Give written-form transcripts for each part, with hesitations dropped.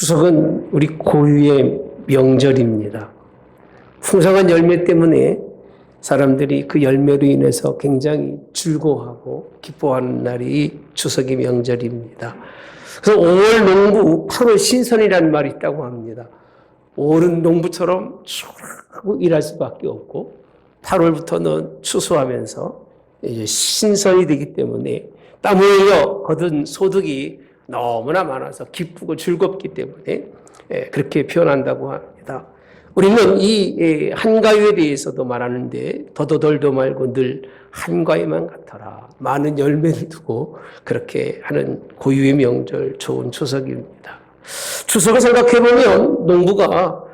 추석은 우리 고유의 명절입니다. 풍성한 열매 때문에 사람들이 그 열매로 인해서 굉장히 즐거워하고 기뻐하는 날이 추석의 명절입니다. 그래서 5월 농부, 8월 신선이라는 말이 있다고 합니다. 5월은 농부처럼 추하고 일할 수밖에 없고 8월부터는 추수하면서 이제 신선이 되기 때문에 땀 흘려 거둔 소득이 너무나 많아서 기쁘고 즐겁기 때문에 그렇게 표현한다고 합니다. 우리는 이 한가위에 대해서도 말하는데 더더덜도 말고 늘 한가위만 같아라. 많은 열매를 두고 그렇게 하는 고유의 명절 좋은 추석입니다. 추석을 생각해보면 농부가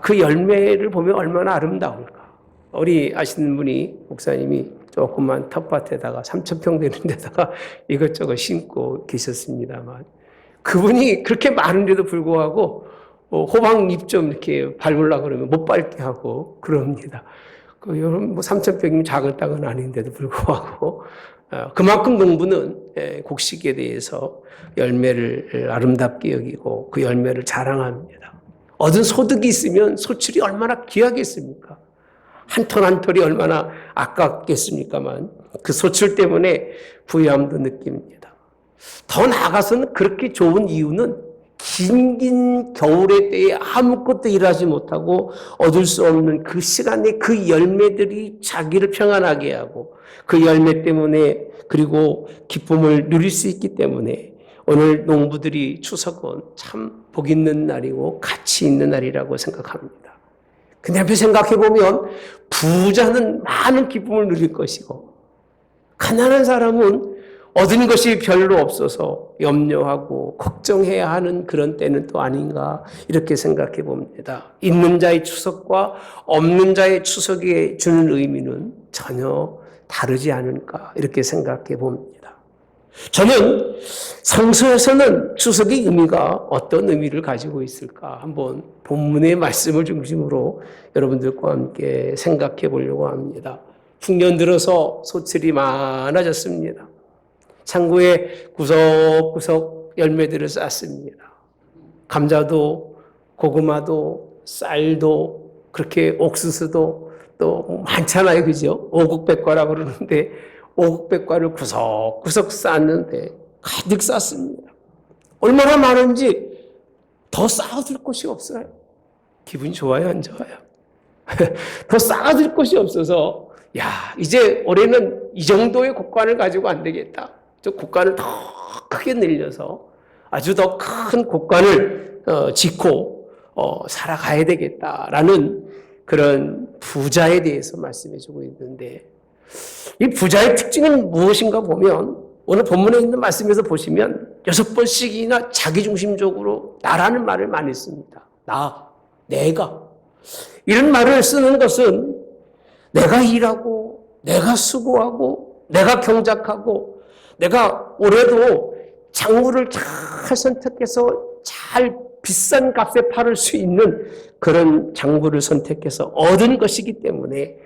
그 열매를 보면 얼마나 아름다울까. 우리 아시는 분이 목사님이 조그만 텃밭에다가 3,000평 되는 데다가 이것저것 심고 계셨습니다만 그분이 그렇게 많은데도 불구하고 호박잎 좀 이렇게 밟으려고 그러면 못 밟게 하고 그럽니다. 여러분 3,000평이면 작은 땅은 아닌데도 불구하고 그만큼 농부는 곡식에 대해서 열매를 아름답게 여기고 그 열매를 자랑합니다. 얻은 소득이 있으면 소출이 얼마나 귀하겠습니까? 한 톨 한 톨이 얼마나 아깝겠습니까만 그 소출 때문에 부유함도 느낍니다. 더 나아가서는 그렇게 좋은 이유는 긴 겨울의 때에 아무것도 일하지 못하고 얻을 수 없는 그 시간에 그 열매들이 자기를 평안하게 하고 그 열매 때문에 그리고 기쁨을 누릴 수 있기 때문에 오늘 농부들이 추석은 참 복 있는 날이고 가치 있는 날이라고 생각합니다. 근데 한편 생각해보면 부자는 많은 기쁨을 누릴 것이고 가난한 사람은 얻은 것이 별로 없어서 염려하고 걱정해야 하는 그런 때는 또 아닌가 이렇게 생각해 봅니다. 있는 자의 추석과 없는 자의 추석에 주는 의미는 전혀 다르지 않을까 이렇게 생각해 봅니다. 저는 성서에서는 추석의 의미가 어떤 의미를 가지고 있을까 한번 본문의 말씀을 중심으로 여러분들과 함께 생각해 보려고 합니다. 흉년 들어서 소출이 많아졌습니다. 창고에 구석구석 열매들을 쌌습니다. 감자도 고구마도 쌀도 그렇게 옥수수도 또 많잖아요. 그죠? 오국백과라고 그러는데 오국백과를 구석구석 쌌는데 가득 쌌습니다. 얼마나 많은지 더 쌓아둘 곳이 없어요. 기분이 좋아요? 안 좋아요? 더 쌓아둘 곳이 없어서 이제 올해는 이 정도의 곡간을 가지고 안 되겠다. 저 곡간을 더 크게 늘려서 아주 더 큰 곡간을 짓고 살아가야 되겠다라는 그런 부자에 대해서 말씀해주고 있는데 이 부자의 특징은 무엇인가 보면 오늘 본문에 있는 말씀에서 보시면 6번씩이나 자기중심적으로 나라는 말을 많이 씁니다. 내가 이런 말을 쓰는 것은 내가 일하고 내가 수고하고 내가 경작하고 내가 올해도 작물을 잘 선택해서 잘 비싼 값에 팔을 수 있는 그런 작물을 선택해서 얻은 것이기 때문에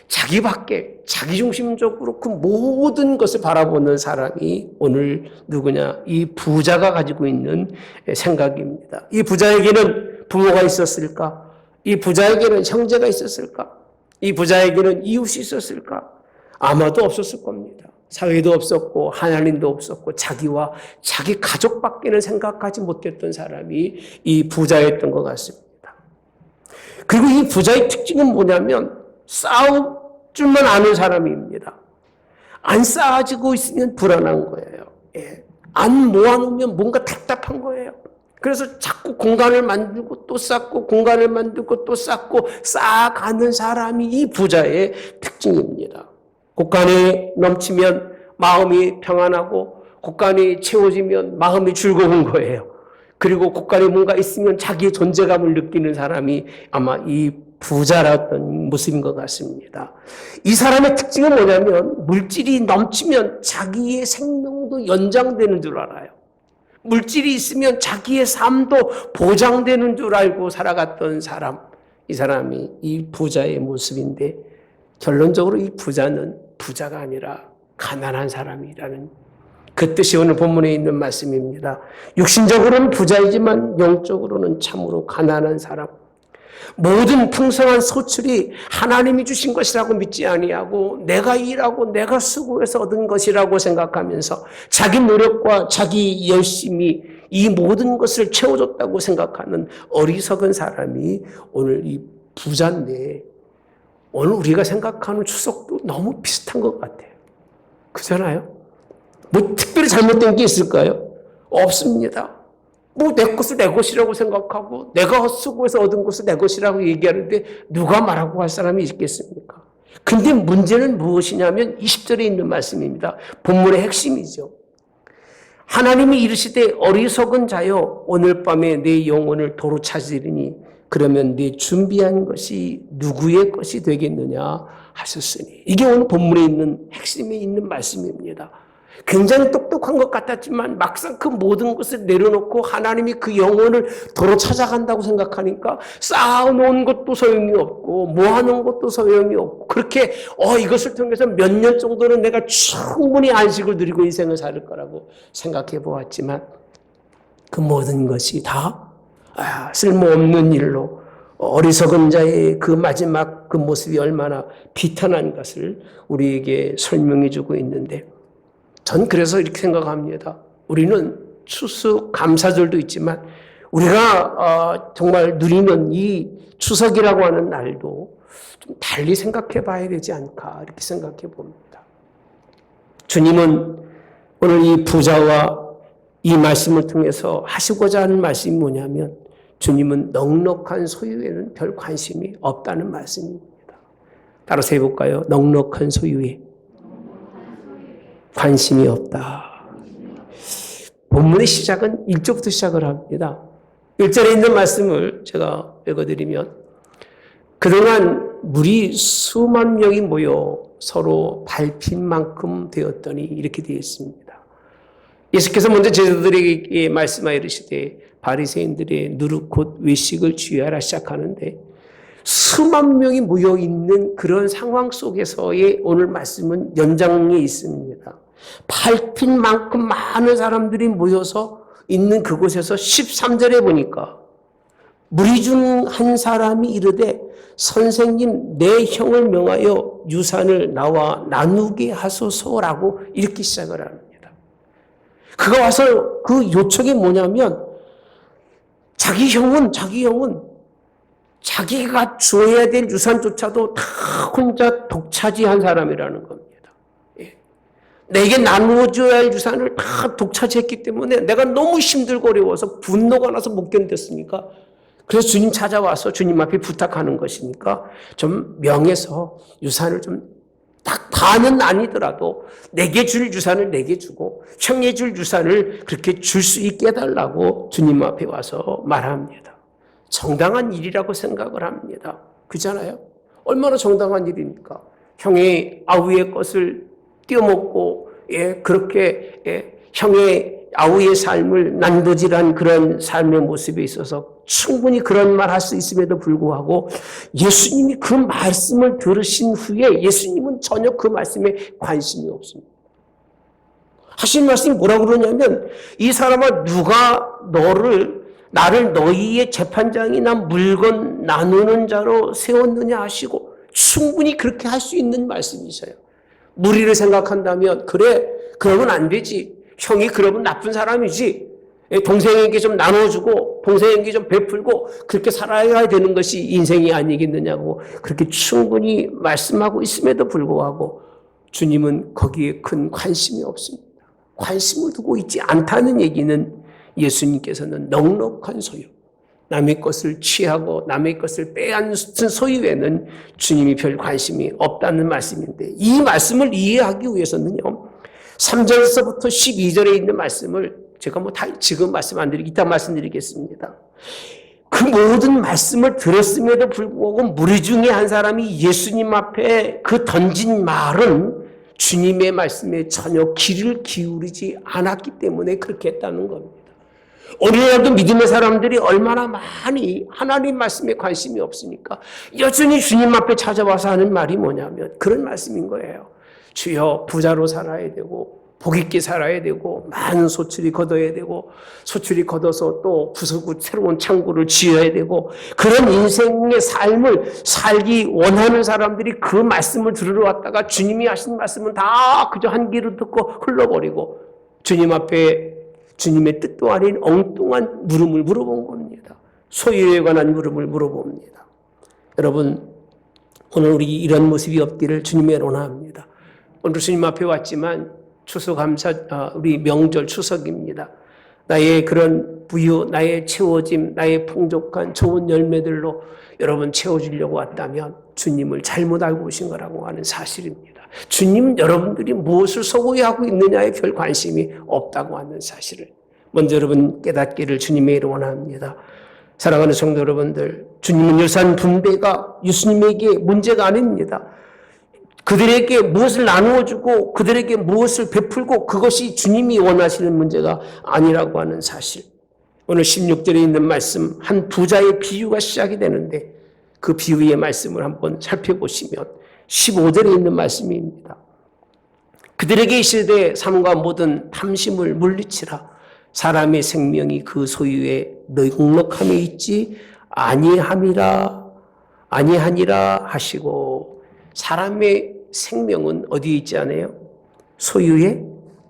자기밖에 자기중심적으로 그 모든 것을 바라보는 사람이 오늘 누구냐? 이 부자가 가지고 있는 생각입니다. 이 부자에게는 부모가 있었을까? 이 부자에게는 형제가 있었을까? 이 부자에게는 이웃이 있었을까? 아마도 없었을 겁니다. 사회도 없었고 하나님도 없었고 자기와 자기 가족밖에는 생각하지 못했던 사람이 이 부자였던 것 같습니다. 그리고 이 부자의 특징은 뭐냐면 쌓을 줄만 아는 사람입니다. 안 쌓아지고 있으면 불안한 거예요. 안 모아놓으면 뭔가 답답한 거예요. 그래서 자꾸 공간을 만들고 또 쌓고 공간을 만들고 또 쌓고 쌓아가는 사람이 이 부자의 특징입니다. 곳간이 넘치면 마음이 평안하고 곳간이 채워지면 마음이 즐거운 거예요. 그리고 곳간에 뭔가 있으면 자기의 존재감을 느끼는 사람이 아마 이 부자라던 모습인 것 같습니다. 이 사람의 특징은 뭐냐면 물질이 넘치면 자기의 생명도 연장되는 줄 알아요. 물질이 있으면 자기의 삶도 보장되는 줄 알고 살아갔던 사람, 이 사람이 이 부자의 모습인데 결론적으로 이 부자는 부자가 아니라 가난한 사람이라는 그 뜻이 오늘 본문에 있는 말씀입니다. 육신적으로는 부자이지만 영적으로는 참으로 가난한 사람. 모든 풍성한 소출이 하나님이 주신 것이라고 믿지 아니하고 내가 일하고 내가 수고해서 얻은 것이라고 생각하면서 자기 노력과 자기 열심이 이 모든 것을 채워줬다고 생각하는 어리석은 사람이 오늘 이 부자인데, 오늘 우리가 생각하는 추석도 너무 비슷한 것 같아요. 그렇잖아요? 뭐 특별히 잘못된 게 있을까요? 없습니다. 뭐 내 것을 내 것이라고 생각하고 내가 수고해서 얻은 것을 내 것이라고 얘기하는데 누가 말하고 할 사람이 있겠습니까? 근데 문제는 무엇이냐면 20절에 있는 말씀입니다. 본문의 핵심이죠. 하나님이 이르시되 어리석은 자여 오늘 밤에 내 영혼을 도로 찾으리니 그러면 네 준비한 것이 누구의 것이 되겠느냐 하셨으니. 이게 오늘 본문에 있는 핵심에 있는 말씀입니다. 굉장히 똑똑한 것 같았지만 막상 그 모든 것을 내려놓고 하나님이 그 영혼을 도로 찾아간다고 생각하니까 쌓아놓은 것도 소용이 없고 모아놓은 것도 소용이 없고, 그렇게 이것을 통해서 몇 년 정도는 내가 충분히 안식을 누리고 인생을 살 거라고 생각해 보았지만 그 모든 것이 다 쓸모없는 일로, 어리석은 자의 그 마지막 그 모습이 얼마나 비탄한 것을 우리에게 설명해 주고 있는데, 전 그래서 이렇게 생각합니다. 우리는 추수 감사절도 있지만 우리가 정말 누리는 이 추석이라고 하는 날도 좀 달리 생각해 봐야 되지 않을까, 이렇게 생각해 봅니다. 주님은 오늘 이 부자와 이 말씀을 통해서 하시고자 하는 말씀이 뭐냐면, 주님은 넉넉한 소유에는 별 관심이 없다는 말씀입니다. 따라서 해볼까요? 넉넉한 소유에 관심이 없다. 본문의 시작은 1절부터 시작을 합니다. 1절에 있는 말씀을 제가 읽어드리면, 그동안 물이 수만 명이 모여 서로 밟힌 만큼 되었더니, 이렇게 되어 있습니다. 예수께서 먼저 제자들에게 말씀하여 이르시되 바리새인들의 누룩 곧 외식을 주의하라 시작하는데, 수만 명이 모여 있는 그런 상황 속에서의 오늘 말씀은 연장에 있습니다. 밟힌 만큼 많은 사람들이 모여서 있는 그곳에서 13절에 보니까 무리 중 한 사람이 이르되 선생님 내 형을 명하여 유산을 나와 나누게 하소서라고 이렇게 시작을 합니다. 그가 와서 그 요청이 뭐냐면, 자기 형은 자기가 줘야 될 유산조차도 다 혼자 독차지한 사람이라는 겁니다. 내게 나누어줘야 할 유산을 다 독차지했기 때문에 내가 너무 힘들고 어려워서 분노가 나서 못 견뎠으니까, 그래서 주님 찾아와서 주님 앞에 부탁하는 것이니까 좀 명해서 유산을 좀 딱 다는 아니더라도 내게 줄 유산을 내게 주고 형에 줄 유산을 그렇게 줄 수 있게 해달라고 주님 앞에 와서 말합니다. 정당한 일이라고 생각을 합니다. 그잖아요? 얼마나 정당한 일입니까? 형의 아우의 것을 떼어먹고 그렇게 형의 아우의 삶을 난도질한 그런 삶의 모습에 있어서 충분히 그런 말 할 수 있음에도 불구하고 예수님이 그 말씀을 들으신 후에 예수님은 전혀 그 말씀에 관심이 없습니다. 하신 말씀이 뭐라고 그러냐면, 이 사람아 누가 나를 너희의 재판장이나 물건 나누는 자로 세웠느냐 하시고, 충분히 그렇게 할 수 있는 말씀이셔요. 무리를 생각한다면 그래, 그러면 안 되지. 형이 그러면 나쁜 사람이지. 동생에게 좀 나눠주고 동생에게 좀 베풀고 그렇게 살아야 되는 것이 인생이 아니겠느냐고 그렇게 충분히 말씀하고 있음에도 불구하고 주님은 거기에 큰 관심이 없습니다. 관심을 두고 있지 않다는 얘기는 예수님께서는 넉넉한 소유, 남의 것을 취하고 남의 것을 빼앗는 소유에는 주님이 별 관심이 없다는 말씀인데, 이 말씀을 이해하기 위해서는요, 3절에서부터 12절에 있는 말씀을 제가 지금 말씀 안 드리고 이따 말씀드리겠습니다. 그 모든 말씀을 들었음에도 불구하고 무리 중에 한 사람이 예수님 앞에 그 던진 말은 주님의 말씀에 전혀 귀를 기울이지 않았기 때문에 그렇게 했다는 겁니다. 오늘날도 믿음의 사람들이 얼마나 많이 하나님 말씀에 관심이 없으니까 여전히 주님 앞에 찾아와서 하는 말이 뭐냐면 그런 말씀인 거예요. 주여 부자로 살아야 되고 복 있게 살아야 되고 많은 소출이 거둬야 되고 소출이 거둬서 또 부수고 새로운 창고를 지어야 되고 그런 인생의 삶을 살기 원하는 사람들이 그 말씀을 들으러 왔다가 주님이 하신 말씀은 다 그저 한 귀로 듣고 흘러버리고 주님 앞에 주님의 뜻도 아닌 엉뚱한 물음을 물어본 겁니다. 소유에 관한 물음을 물어봅니다. 여러분, 오늘 우리 이런 모습이 없기를 주님의 원합니다. 오늘 주님 앞에 왔지만 우리 명절 추석입니다. 나의 그런 부유, 나의 채워짐, 나의 풍족한 좋은 열매들로 여러분 채워주려고 왔다면 주님을 잘못 알고 오신 거라고 하는 사실입니다. 주님은 여러분들이 무엇을 소구하고 있느냐에 별 관심이 없다고 하는 사실을 먼저 여러분 깨닫기를 주님의 이름으로 원합니다. 사랑하는 성도 여러분들, 주님은 유산 분배가 예수님에게 문제가 아닙니다. 그들에게 무엇을 나누어주고 그들에게 무엇을 베풀고 그것이 주님이 원하시는 문제가 아니라고 하는 사실. 오늘 16절에 있는 말씀, 한 부자의 비유가 시작이 되는데 그 비유의 말씀을 한번 살펴보시면 15절에 있는 말씀입니다. 그들에게 이르되 삼가 모든 탐심을 물리치라. 사람의 생명이 그 소유에 넉넉함에 있지 아니하니라 하시고, 사람의 생명은 어디에 있지 않아요? 소유에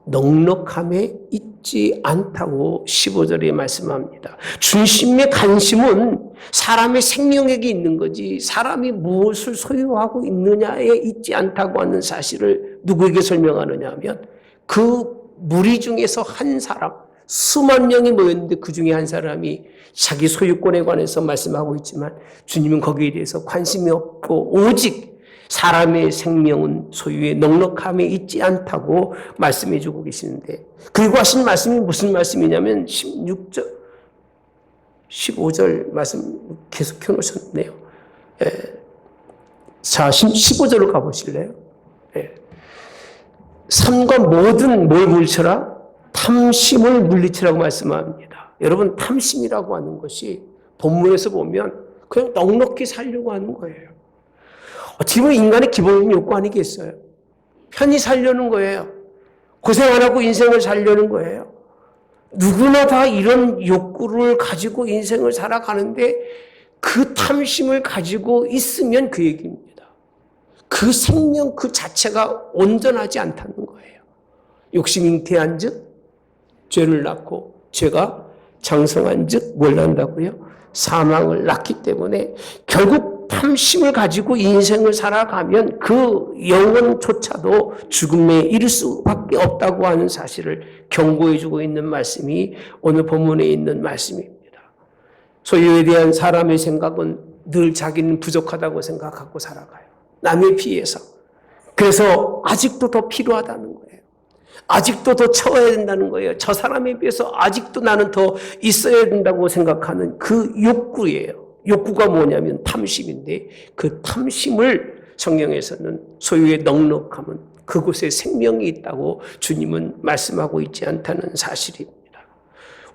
넉넉함에 있지 않다고 15절에 말씀합니다. 중심의 관심은 사람의 생명에게 있는 거지 사람이 무엇을 소유하고 있느냐에 있지 않다고 하는 사실을 누구에게 설명하느냐 하면 그 무리 중에서 한 사람, 수만 명이 모였는데 그 중에 한 사람이 자기 소유권에 관해서 말씀하고 있지만 주님은 거기에 대해서 관심이 없고 오직 사람의 생명은 소유의 넉넉함에 있지 않다고 말씀해 주고 계시는데, 그리고 하신 말씀이 무슨 말씀이냐면 16절, 15절 말씀 계속 켜놓으셨네요. 자, 15절로 가보실래요? 삼가 모든 뭘 물리쳐라? 탐심을 물리치라고 말씀합니다. 여러분, 탐심이라고 하는 것이 본문에서 보면 그냥 넉넉히 살려고 하는 거예요. 어떻게 보면 인간의 기본적인 욕구 아니겠어요? 편히 살려는 거예요. 고생 안 하고 인생을 살려는 거예요. 누구나 다 이런 욕구를 가지고 인생을 살아가는데 그 탐심을 가지고 있으면 그 얘기입니다. 그 생명 그 자체가 온전하지 않다는 거예요. 욕심이 잉태한 즉 죄를 낳고 죄가 장성한 즉 뭘 낳는다고요? 사망을 낳기 때문에 결국 탐심을 가지고 인생을 살아가면 그 영혼조차도 죽음에 이를 수밖에 없다고 하는 사실을 경고해 주고 있는 말씀이 오늘 본문에 있는 말씀입니다. 소유에 대한 사람의 생각은 늘 자기는 부족하다고 생각하고 살아가요. 남에 비해서. 그래서 아직도 더 필요하다는 거예요. 아직도 더 채워야 된다는 거예요. 저 사람에 비해서 아직도 나는 더 있어야 된다고 생각하는 그 욕구예요. 욕구가 뭐냐면 탐심인데 그 탐심을 성경에서는 소유의 넉넉함은 그곳에 생명이 있다고 주님은 말씀하고 있지 않다는 사실입니다.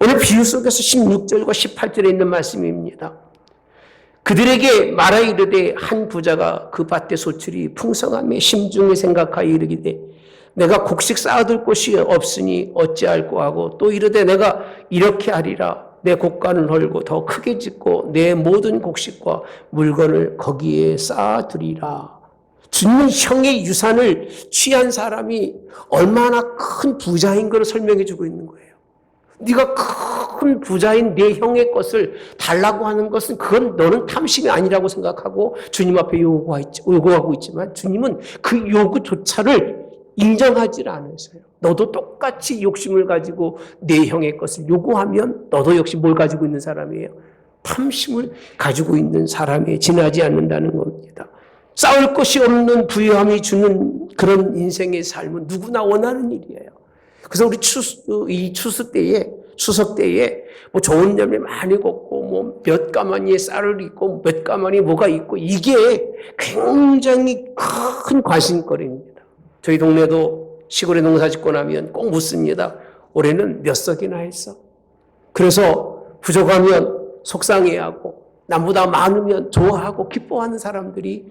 오늘 비유 속에서 16절과 18절에 있는 말씀입니다. 그들에게 말하 이르되 한 부자가 그 밭의 소출이 풍성함에 심중에 생각하여 이르기되 내가 곡식 쌓아둘 곳이 없으니 어찌할꼬 하고 또 이르되 내가 이렇게 하리라. 내 곡간을 헐고 더 크게 짓고 내 모든 곡식과 물건을 거기에 쌓아두리라. 주님은 형의 유산을 취한 사람이 얼마나 큰 부자인 걸 설명해 주고 있는 거예요. 네가 큰 부자인 내 형의 것을 달라고 하는 것은 그건 너는 탐심이 아니라고 생각하고 주님 앞에 요구하고 있지만 주님은 그 요구조차를 인정하지 않으세요. 너도 똑같이 욕심을 가지고 내 형의 것을 요구하면 너도 역시 뭘 가지고 있는 사람이에요? 탐심을 가지고 있는 사람에 지나지 않는다는 겁니다. 싸울 것이 없는 부유함이 주는 그런 인생의 삶은 누구나 원하는 일이에요. 그래서 우리 추석 때에 뭐 좋은 열매 많이 걷고 뭐 몇 가마니에 쌀을 있고 몇 가마니 뭐가 있고 이게 굉장히 큰 관심거리입니다. 저희 동네도 시골에 농사 짓고 나면 꼭 묻습니다. 올해는 몇 석이나 했어? 그래서 부족하면 속상해하고 남보다 많으면 좋아하고 기뻐하는 사람들이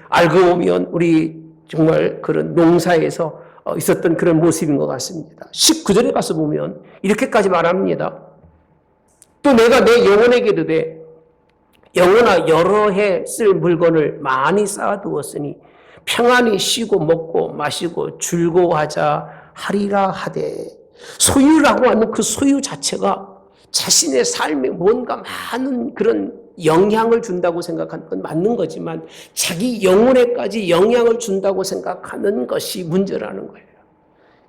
알고 보면 우리 정말 그런 농사에서 있었던 그런 모습인 것 같습니다. 19절에 가서 보면 이렇게까지 말합니다. 또 내가 내 영혼에게 이르되 영혼아 여러 해 쓸 물건을 많이 쌓아두었으니 평안히 쉬고 먹고 마시고 즐거워하자 하리라 하되, 소유라고 하는 그 소유 자체가 자신의 삶에 뭔가 많은 그런 영향을 준다고 생각하는 건 맞는 거지만 자기 영혼에까지 영향을 준다고 생각하는 것이 문제라는 거예요.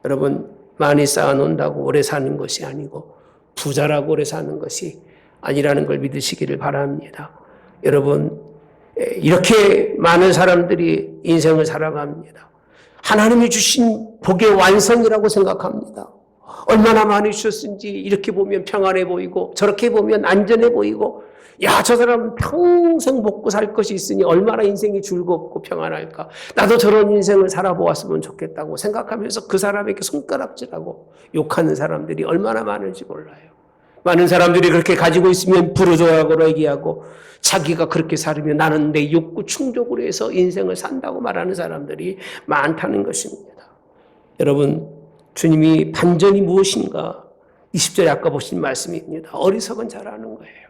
여러분, 많이 쌓아놓는다고 오래 사는 것이 아니고 부자라고 오래 사는 것이 아니라는 걸 믿으시기를 바랍니다. 여러분, 이렇게 많은 사람들이 인생을 살아갑니다. 하나님이 주신 복의 완성이라고 생각합니다. 얼마나 많이 주셨는지 이렇게 보면 평안해 보이고 저렇게 보면 안전해 보이고, 야, 저 사람은 평생 먹고 살 것이 있으니 얼마나 인생이 즐겁고 평안할까. 나도 저런 인생을 살아보았으면 좋겠다고 생각하면서 그 사람에게 손가락질하고 욕하는 사람들이 얼마나 많은지 몰라요. 많은 사람들이 그렇게 가지고 있으면 부르주아라고 얘기하고, 자기가 그렇게 살으면 나는 내 욕구 충족으로 해서 인생을 산다고 말하는 사람들이 많다는 것입니다. 여러분, 주님이 반전이 무엇인가? 20절에 아까 보신 말씀입니다. 어리석은 자라는 거예요.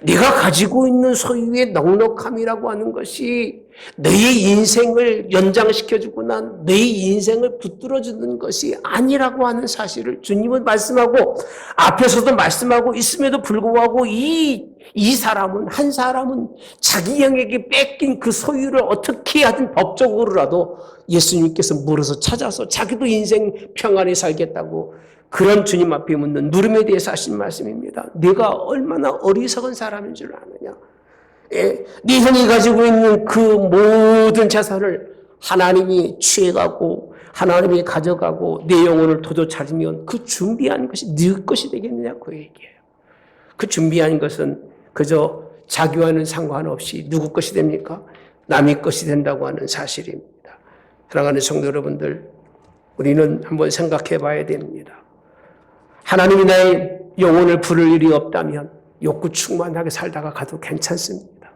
네가 가지고 있는 소유의 넉넉함이라고 하는 것이 너의 인생을 연장시켜주거나 너의 인생을 붙들어주는 것이 아니라고 하는 사실을 주님은 말씀하고 앞에서도 말씀하고 있음에도 불구하고 이 사람은, 한 사람은 자기 영에게 뺏긴 그 소유를 어떻게 하든 법적으로라도 예수님께서 물어서 찾아서 자기도 인생 평안히 살겠다고 그런 주님 앞에 묻는 누름에 대해서 하신 말씀입니다. 네가 얼마나 어리석은 사람인 줄 아느냐. 네 형이 가지고 있는 그 모든 재산을 하나님이 취해가고 하나님이 가져가고 내 영혼을 도저 찾으면 그 준비한 것이 네 것이 되겠느냐, 그 얘기예요. 그 준비한 것은 그저 자기와는 상관없이 누구 것이 됩니까? 남의 것이 된다고 하는 사실입니다. 사랑하는 성도 여러분들, 우리는 한번 생각해 봐야 됩니다. 하나님이 나의 영혼을 부를 일이 없다면 욕구 충만하게 살다가 가도 괜찮습니다.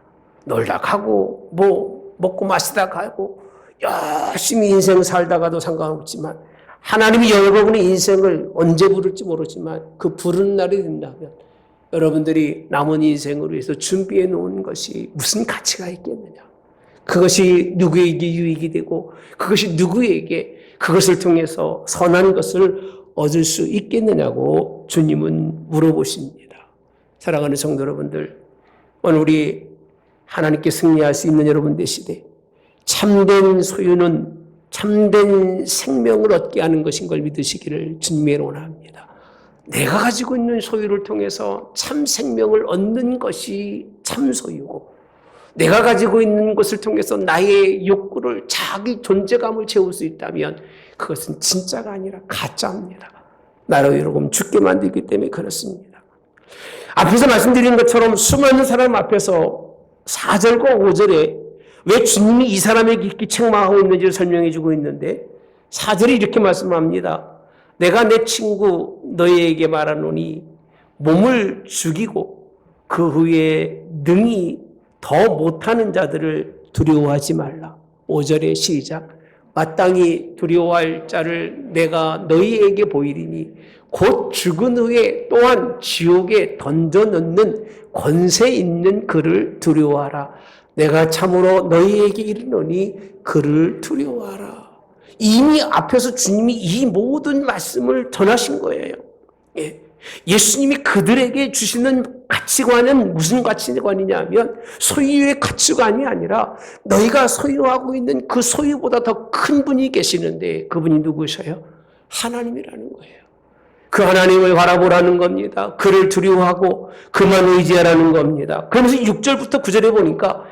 놀다 가고 먹고 마시다 가고 열심히 인생 살다가도 상관없지만, 하나님이 여러분의 인생을 언제 부를지 모르지만 그 부르는 날이 된다면 여러분들이 남은 인생을 위해서 준비해 놓은 것이 무슨 가치가 있겠느냐. 그것이 누구에게 유익이 되고 그것이 누구에게 그것을 통해서 선한 것을 얻을 수 있겠느냐고 주님은 물어보십니다. 사랑하는 성도 여러분들, 오늘 우리 하나님께 승리할 수 있는 여러분 되시되 참된 소유는 참된 생명을 얻게 하는 것인 걸 믿으시기를 주님의 원합니다. 내가 가지고 있는 소유를 통해서 참 생명을 얻는 것이 참 소유고, 내가 가지고 있는 것을 통해서 나의 욕구를, 자기 존재감을 채울 수 있다면 그것은 진짜가 아니라 가짜입니다. 나를 여러분 죽게 만들기 때문에 그렇습니다. 앞에서 말씀드린 것처럼 수많은 사람 앞에서 4절과 5절에 왜 주님이 이 사람에게 이렇게 책망하고 있는지를 설명해 주고 있는데, 4절이 이렇게 말씀합니다. 내가 내 친구 너희에게 말하노니 몸을 죽이고 그 후에 능히 더 못하는 자들을 두려워하지 말라. 5절의 시작. 마땅히 두려워할 자를 내가 너희에게 보이리니 곧 죽은 후에 또한 지옥에 던져넣는 권세 있는 그를 두려워하라. 내가 참으로 너희에게 이르노니 그를 두려워하라. 이미 앞에서 주님이 이 모든 말씀을 전하신 거예요. 예수님이 그들에게 주시는 가치관은 무슨 가치관이냐면 소유의 가치관이 아니라 너희가 소유하고 있는 그 소유보다 더 큰 분이 계시는데 그분이 누구셔요? 하나님이라는 거예요. 그 하나님을 바라보라는 겁니다. 그를 두려워하고 그만 의지하라는 겁니다. 그러면서 6절부터 9절에 보니까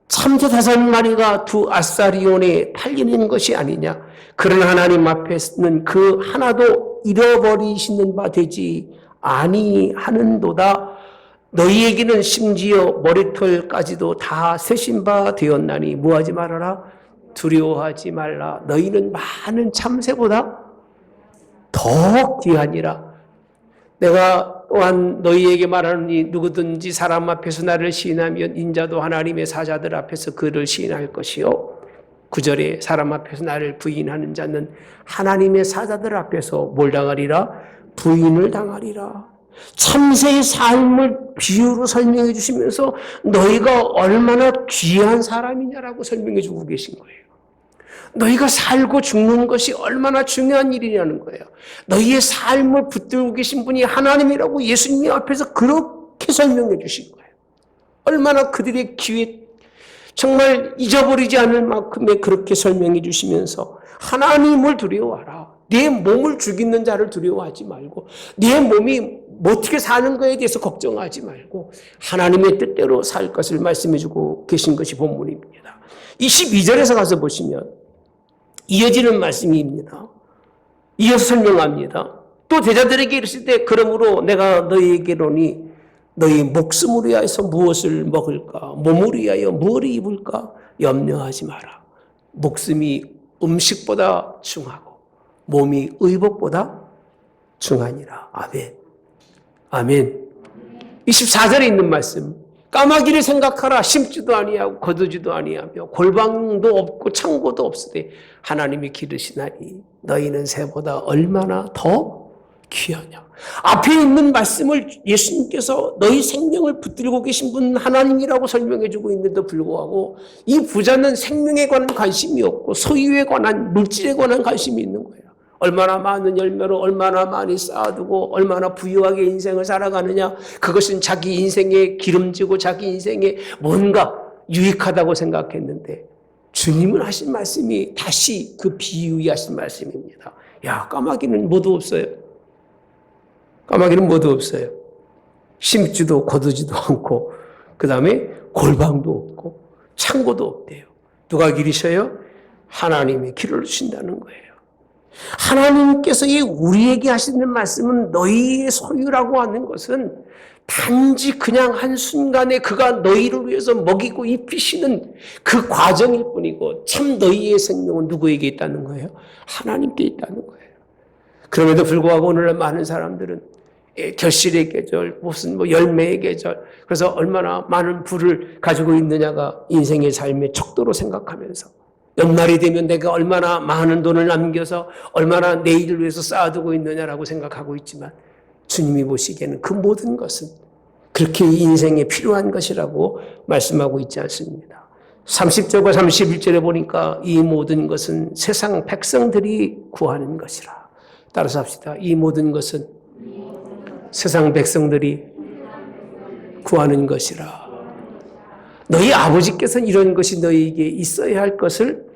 참새 5마리가 두 아사리온에 팔리는 것이 아니냐. 그런 하나님 앞에서는 그 하나도 잃어버리시는 바 되지 아니하는도다. 너희에게는 심지어 머리털까지도 다 세신 바 되었나니 뭐하지 말아라? 두려워하지 말라. 너희는 많은 참새보다 더 귀하니라. 내가 또한 너희에게 말하노니 누구든지 사람 앞에서 나를 시인하면 인자도 하나님의 사자들 앞에서 그를 시인할 것이요 9절에 사람 앞에서 나를 부인하는 자는 하나님의 사자들 앞에서 뭘 당하리라? 부인을 당하리라. 참새의 삶을 비유로 설명해 주시면서 너희가 얼마나 귀한 사람이냐라고 설명해 주고 계신 거예요. 너희가 살고 죽는 것이 얼마나 중요한 일이냐는 거예요. 너희의 삶을 붙들고 계신 분이 하나님이라고 예수님 앞에서 그렇게 설명해 주신 거예요. 얼마나 그들의 귀에 정말 잊어버리지 않을 만큼의 그렇게 설명해 주시면서 하나님을 두려워하라. 내 몸을 죽이는 자를 두려워하지 말고 내 몸이 어떻게 사는 거에 대해서 걱정하지 말고 하나님의 뜻대로 살 것을 말씀해 주고 계신 것이 본문입니다. 22절에서 가서 보시면 이어지는 말씀입니다. 이어서 설명합니다. 또 제자들에게 이르실 때 그러므로 내가 너희에게로니 너희 목숨을 위하여서 무엇을 먹을까? 몸을 위하여 무엇을 입을까? 염려하지 마라. 목숨이 음식보다 중하고 몸이 의복보다 중하니라. 아멘. 아멘. 24절에 있는 말씀. 까마귀를 생각하라. 심지도 아니하고 거두지도 아니하며 골방도 없고 창고도 없으되 하나님이 기르시나니 너희는 새보다 얼마나 더 귀하냐. 앞에 있는 말씀을 예수님께서 너희 생명을 붙들고 계신 분 하나님이라고 설명해 주고 있는데도 불구하고 이 부자는 생명에 관한 관심이 없고 소유에 관한 물질에 관한 관심이 있는 거예요. 얼마나 많은 열매로 얼마나 많이 쌓아두고 얼마나 부유하게 인생을 살아가느냐. 그것은 자기 인생에 기름지고 자기 인생에 뭔가 유익하다고 생각했는데 주님은 하신 말씀이 다시 그 비유에 하신 말씀입니다. 야, 까마귀는 뭐도 없어요. 까마귀는 뭐도 없어요. 심지도 거두지도 않고 그 다음에 골방도 없고 창고도 없대요. 누가 기르셔요? 하나님이 기를 주신다는 거예요. 하나님께서 우리에게 하시는 말씀은 너희의 소유라고 하는 것은 단지 그냥 한순간에 그가 너희를 위해서 먹이고 입히시는 그 과정일 뿐이고 참 너희의 생명은 누구에게 있다는 거예요? 하나님께 있다는 거예요. 그럼에도 불구하고 오늘날 많은 사람들은 결실의 계절, 무슨 열매의 계절, 그래서 얼마나 많은 부를 가지고 있느냐가 인생의 삶의 척도로 생각하면서 연말이 되면 내가 얼마나 많은 돈을 남겨서 얼마나 내일을 위해서 쌓아두고 있느냐라고 생각하고 있지만 주님이 보시기에는 그 모든 것은 그렇게 인생에 필요한 것이라고 말씀하고 있지 않습니다. 30절과 31절에 보니까 이 모든 것은 세상 백성들이 구하는 것이라. 따라서 합시다. 이 모든 것은 세상 백성들이 구하는 것이라. 너희 아버지께서는 이런 것이 너희에게 있어야 할 것을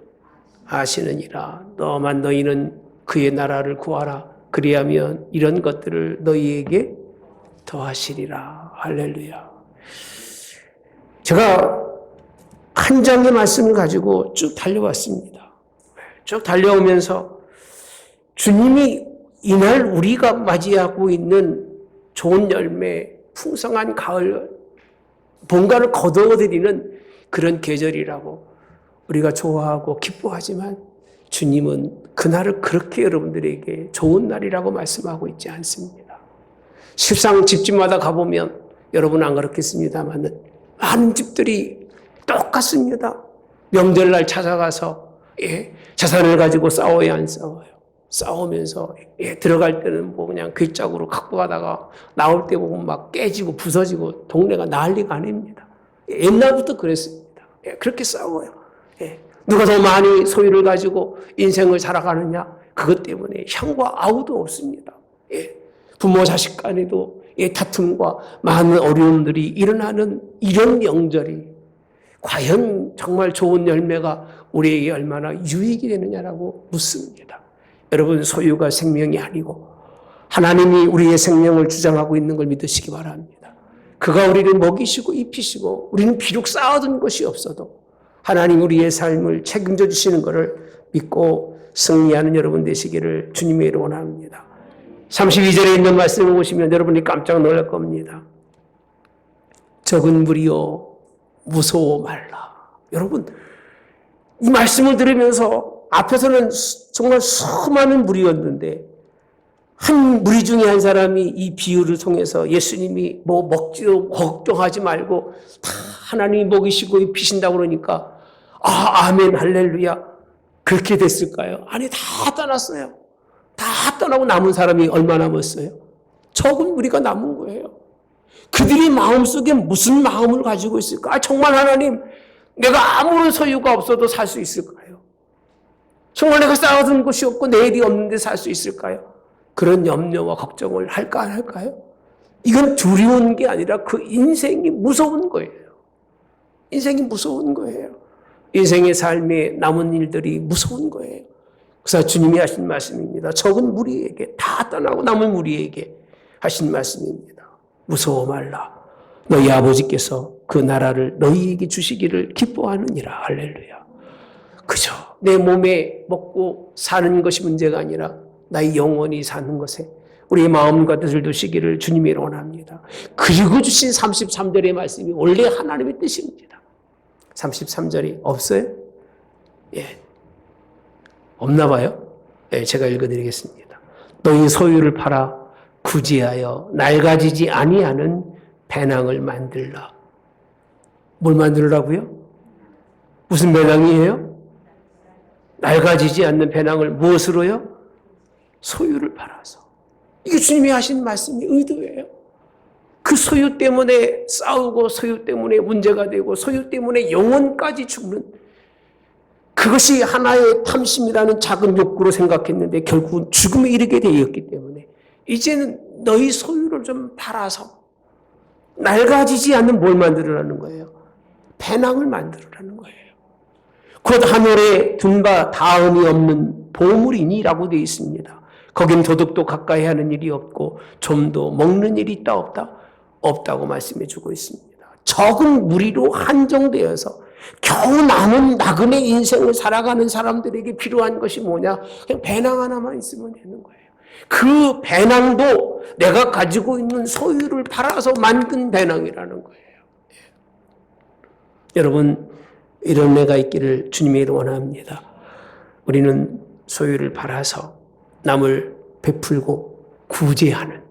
아시느니라. 너만 너희는 그의 나라를 구하라. 그리하면 이런 것들을 너희에게 더하시리라. 할렐루야. 제가 한 장의 말씀을 가지고 쭉 달려왔습니다. 쭉 달려오면서 주님이 이날 우리가 맞이하고 있는 좋은 열매, 풍성한 가을, 뭔가를 거두어드리는 그런 계절이라고 우리가 좋아하고 기뻐하지만 주님은 그날을 그렇게 여러분들에게 좋은 날이라고 말씀하고 있지 않습니다. 실상 집집마다 가보면 여러분 안 그렇겠습니다만 많은 집들이 똑같습니다. 명절날 찾아가서 재산을 가지고 싸워야 안 싸워요. 싸우면서 들어갈 때는 뭐 그냥 괴짝으로 갖고 가다가 나올 때 보면 막 깨지고 부서지고 동네가 난리가 아닙니다. 옛날부터 그랬습니다. 그렇게 싸워요. 누가 더 많이 소유를 가지고 인생을 살아가느냐 그것 때문에 향과 아우도 없습니다. 부모 자식 간에도 다툼과 많은 어려움들이 일어나는 이런 명절이 과연 정말 좋은 열매가 우리에게 얼마나 유익이 되느냐라고 묻습니다. 여러분 소유가 생명이 아니고 하나님이 우리의 생명을 주장하고 있는 걸 믿으시기 바랍니다. 그가 우리를 먹이시고 입히시고 우리는 비록 쌓아둔 것이 없어도 하나님 우리의 삶을 책임져 주시는 것을 믿고 승리하는 여러분 되시기를 주님의 이름으로 원합니다. 32절에 있는 말씀을 보시면 여러분이 깜짝 놀랄 겁니다. 적은 무리여 무서워 말라. 여러분 이 말씀을 들으면서 앞에서는 정말 수많은 무리였는데 한 무리 중에 한 사람이 이 비유를 통해서 예수님이 뭐 먹지도 걱정하지 말고 다 하나님이 먹이시고 입히신다고 그러니까 아멘, 할렐루야. 그렇게 됐을까요? 아니, 다 떠났어요. 다 떠나고 남은 사람이 얼마나 남았어요? 적은 무리가 남은 거예요. 그들이 마음속에 무슨 마음을 가지고 있을까? 정말 하나님, 내가 아무런 소유가 없어도 살 수 있을까요? 정말 내가 쌓아둔 것이 없고 내일이 없는데 살 수 있을까요? 그런 염려와 걱정을 할까 안 할까요? 이건 두려운 게 아니라 그 인생이 무서운 거예요. 인생이 무서운 거예요. 인생의 삶에 남은 일들이 무서운 거예요. 그래서 주님이 하신 말씀입니다. 적은 무리에게, 다 떠나고 남은 무리에게 하신 말씀입니다. 무서워 말라. 너희 아버지께서 그 나라를 너희에게 주시기를 기뻐하느니라. 할렐루야. 그저 내 몸에 먹고 사는 것이 문제가 아니라 나의 영원히 사는 것에 우리의 마음과 뜻을 두시기를 주님이 원합니다. 그리고 주신 33절의 말씀이 원래 하나님의 뜻입니다. 33절이 없어요? 예. 없나 봐요? 예, 제가 읽어드리겠습니다. 너희 소유를 팔아 구제하여 낡아지지 아니하는 배낭을 만들라. 뭘 만들라고요? 무슨 배낭이에요? 낡아지지 않는 배낭을 무엇으로요? 소유를 팔아서. 이게 주님이 하신 말씀이 의도예요. 그 소유 때문에 싸우고 소유 때문에 문제가 되고 소유 때문에 영혼까지 죽는 그것이 하나의 탐심이라는 작은 욕구로 생각했는데 결국은 죽음에 이르게 되었기 때문에 이제는 너희 소유를 좀 팔아서 낡아지지 않는 뭘 만들으라는 거예요? 배낭을 만들으라는 거예요. 곧 하늘에 둔바 다음이 없는 보물이니라고 되어 있습니다. 거긴 도둑도 가까이 하는 일이 없고 좀도 먹는 일이 있다 없다? 없다고 말씀해 주고 있습니다. 적은 무리로 한정되어서 겨우 남은 나그네 인생을 살아가는 사람들에게 필요한 것이 뭐냐? 그냥 배낭 하나만 있으면 되는 거예요. 그 배낭도 내가 가지고 있는 소유를 팔아서 만든 배낭이라는 거예요. 여러분, 이런 내가 있기를 주님이 원합니다. 우리는 소유를 팔아서 남을 베풀고 구제하는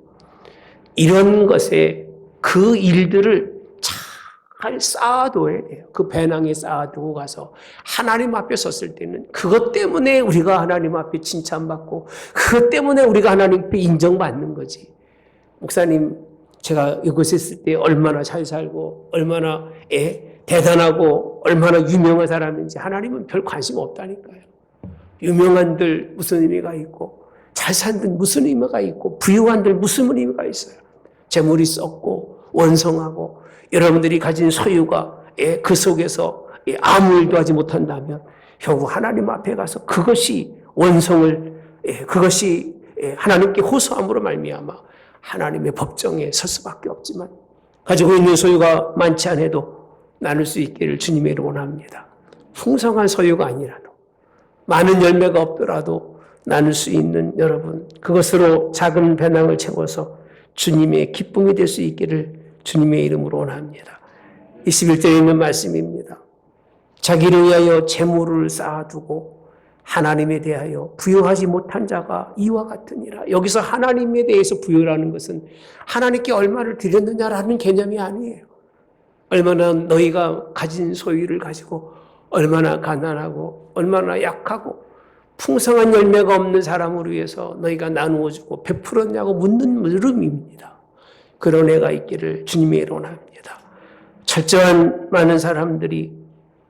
이런 것에 그 일들을 잘 쌓아둬야 돼요. 그 배낭에 쌓아두고 가서 하나님 앞에 섰을 때는 그것 때문에 우리가 하나님 앞에 칭찬받고 그것 때문에 우리가 하나님 앞에 인정받는 거지. 목사님, 제가 이곳에 있을 때 얼마나 잘 살고 얼마나 대단하고 얼마나 유명한 사람인지 하나님은 별 관심 없다니까요. 유명한들 무슨 의미가 있고 잘 산들 무슨 의미가 있고 부유한들 무슨 의미가 있어요. 재물이 썩고 원성하고 여러분들이 가진 소유가 그 속에서 아무 일도 하지 못한다면 결국 하나님 앞에 가서 그것이 원성을 그것이 하나님께 호소함으로 말미암아 하나님의 법정에 설 수밖에 없지만 가지고 있는 소유가 많지 않아도 나눌 수 있기를 주님의 이름으로 원합니다. 풍성한 소유가 아니라도 많은 열매가 없더라도 나눌 수 있는 여러분, 그것으로 작은 배낭을 채워서 주님의 기쁨이 될 수 있기를 주님의 이름으로 원합니다. 21절에 있는 말씀입니다. 자기를 위하여 재물을 쌓아두고 하나님에 대하여 부여하지 못한 자가 이와 같으니라. 여기서 하나님에 대해서 부여라는 것은 하나님께 얼마를 드렸느냐라는 개념이 아니에요. 얼마나 너희가 가진 소유를 가지고 얼마나 가난하고 얼마나 약하고 풍성한 열매가 없는 사람을 위해서 너희가 나누어주고 베풀었냐고 묻는 물음입니다. 그런 애가 있기를 주님의 원합니다. 철저한 많은 사람들이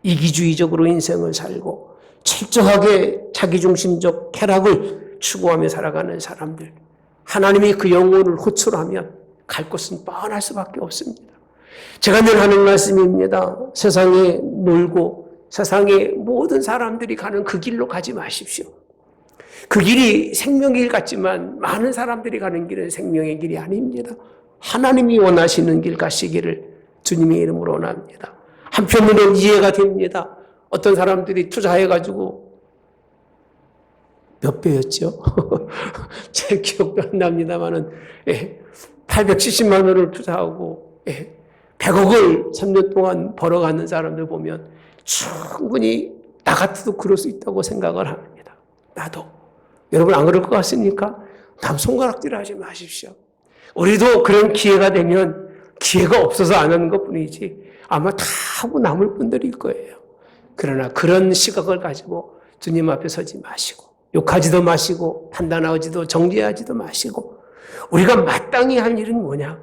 이기주의적으로 인생을 살고 철저하게 자기중심적 쾌락을 추구하며 살아가는 사람들, 하나님이 그 영혼을 호출하면 갈 곳은 뻔할 수밖에 없습니다. 제가 늘 하는 말씀입니다. 세상에 놀고 세상의 모든 사람들이 가는 그 길로 가지 마십시오. 그 길이 생명의 길 같지만 많은 사람들이 가는 길은 생명의 길이 아닙니다. 하나님이 원하시는 길 가시기를 주님의 이름으로 원합니다. 한편으로는 이해가 됩니다. 어떤 사람들이 투자해가지고 몇 배였죠? 제 기억도 안 납니다만은 870만 원을 투자하고 100억을 3년 동안 벌어가는 사람들 보면 충분히 나 같아도 그럴 수 있다고 생각을 합니다. 나도. 여러분 안 그럴 것 같습니까? 남 손가락질 하지 마십시오. 우리도 그런 기회가 되면 기회가 없어서 안 하는 것뿐이지 아마 다 하고 남을 분들일 거예요. 그러나 그런 시각을 가지고 주님 앞에 서지 마시고 욕하지도 마시고 판단하지도 정죄하지도 마시고 우리가 마땅히 할 일은 뭐냐?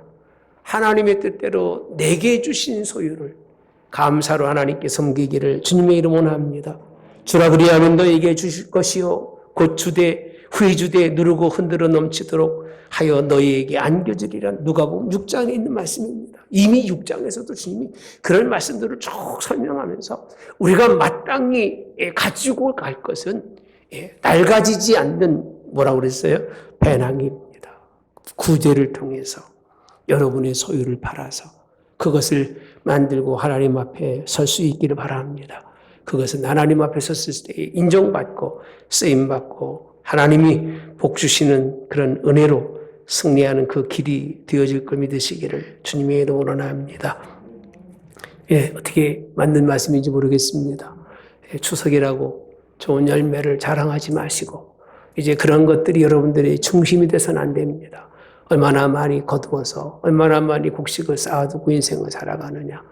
하나님의 뜻대로 내게 주신 소유를 감사로 하나님께 섬기기를 주님의 이름으로 원합니다. 주라 그리하면 너에게 주실 것이요 곧 주되 후에 주되 누르고 흔들어 넘치도록 하여 너희에게 안겨주리라. 누가복음 6장에 있는 말씀입니다. 이미 6장에서도 주님이 그런 말씀들을 쭉 설명하면서 우리가 마땅히 가지고 갈 것은 낡아지지 않는 뭐라고 그랬어요? 배낭입니다. 구제를 통해서 여러분의 소유를 팔아서 그것을 만들고 하나님 앞에 설 수 있기를 바랍니다. 그것은 하나님 앞에 섰을 때 인정받고 쓰임받고 하나님이 복 주시는 그런 은혜로 승리하는 그 길이 되어질 걸 믿으시기를 주님의 이름으로 원합니다. 어떻게 맞는 말씀인지 모르겠습니다. 추석이라고 좋은 열매를 자랑하지 마시고 이제 그런 것들이 여러분들의 중심이 돼서는 안 됩니다. 얼마나 많이 거두어서 얼마나 많이 곡식을 쌓아두고 인생을 살아가느냐,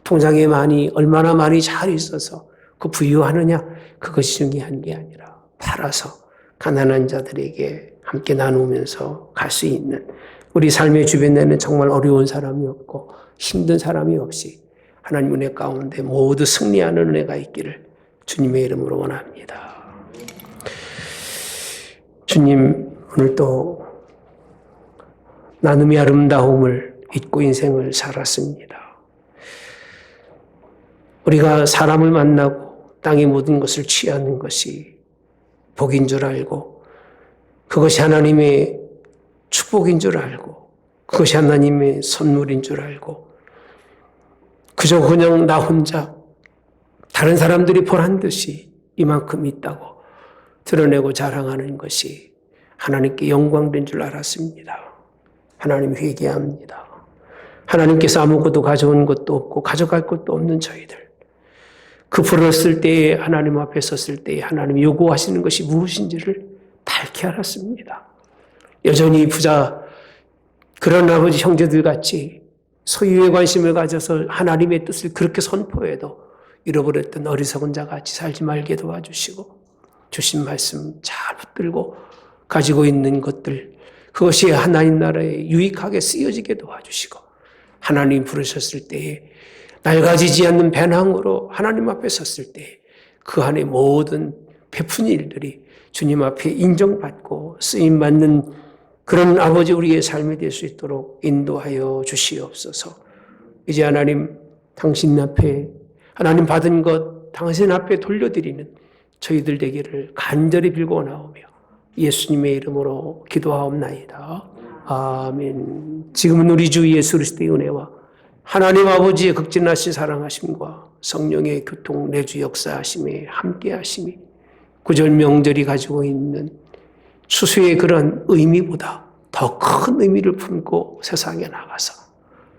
통장에 얼마나 많이 잘 있어서 그 부유하느냐, 그것이 중요한 게 아니라 팔아서 가난한 자들에게 함께 나누면서 갈 수 있는, 우리 삶의 주변에는 정말 어려운 사람이 없고 힘든 사람이 없이 하나님 은혜 가운데 모두 승리하는 은혜가 있기를 주님의 이름으로 원합니다. 주님, 오늘 또 나눔의 아름다움을 잊고 인생을 살았습니다. 우리가 사람을 만나고 땅의 모든 것을 취하는 것이 복인 줄 알고 그것이 하나님의 축복인 줄 알고 그것이 하나님의 선물인 줄 알고 그저 그냥 나 혼자 다른 사람들이 보란 듯이 이만큼 있다고 드러내고 자랑하는 것이 하나님께 영광된 줄 알았습니다. 하나님 회개합니다. 하나님께서 아무것도 가져온 것도 없고 가져갈 것도 없는 저희들. 그 불었을 때에 하나님 앞에 섰을 때에 하나님이 요구하시는 것이 무엇인지를 밝히 알았습니다. 여전히 부자 그런 아버지 형제들 같이 소유에 관심을 가져서 하나님의 뜻을 그렇게 선포해도 잃어버렸던 어리석은 자같이 살지 말게 도와주시고 주신 말씀 잘 붙들고 가지고 있는 것들 그것이 하나님 나라에 유익하게 쓰여지게 도와주시고 하나님 부르셨을 때에 낡아지지 않는 배낭으로 하나님 앞에 섰을 때 그 안에 모든 베푼 일들이 주님 앞에 인정받고 쓰임받는 그런 아버지 우리의 삶이 될 수 있도록 인도하여 주시옵소서. 이제 하나님 당신 앞에 하나님 받은 것 당신 앞에 돌려드리는 저희들 되기를 간절히 빌고 나오며 예수님의 이름으로 기도하옵나이다. 아멘. 지금은 우리 주 예수 그리스도의 은혜와 하나님 아버지의 극진하신 사랑하심과 성령의 교통 내주 역사하심에 함께하심이 구절 명절이 가지고 있는 추수의 그런 의미보다 더 큰 의미를 품고 세상에 나가서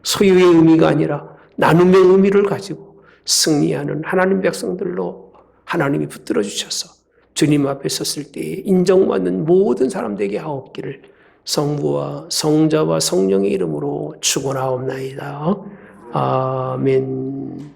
소유의 의미가 아니라 나눔의 의미를 가지고 승리하는 하나님 백성들로 하나님이 붙들어 주셔서 주님 앞에 섰을 때에 인정받는 모든 사람들에게 하옵기를 성부와 성자와 성령의 이름으로 축원하옵나이다. 아멘.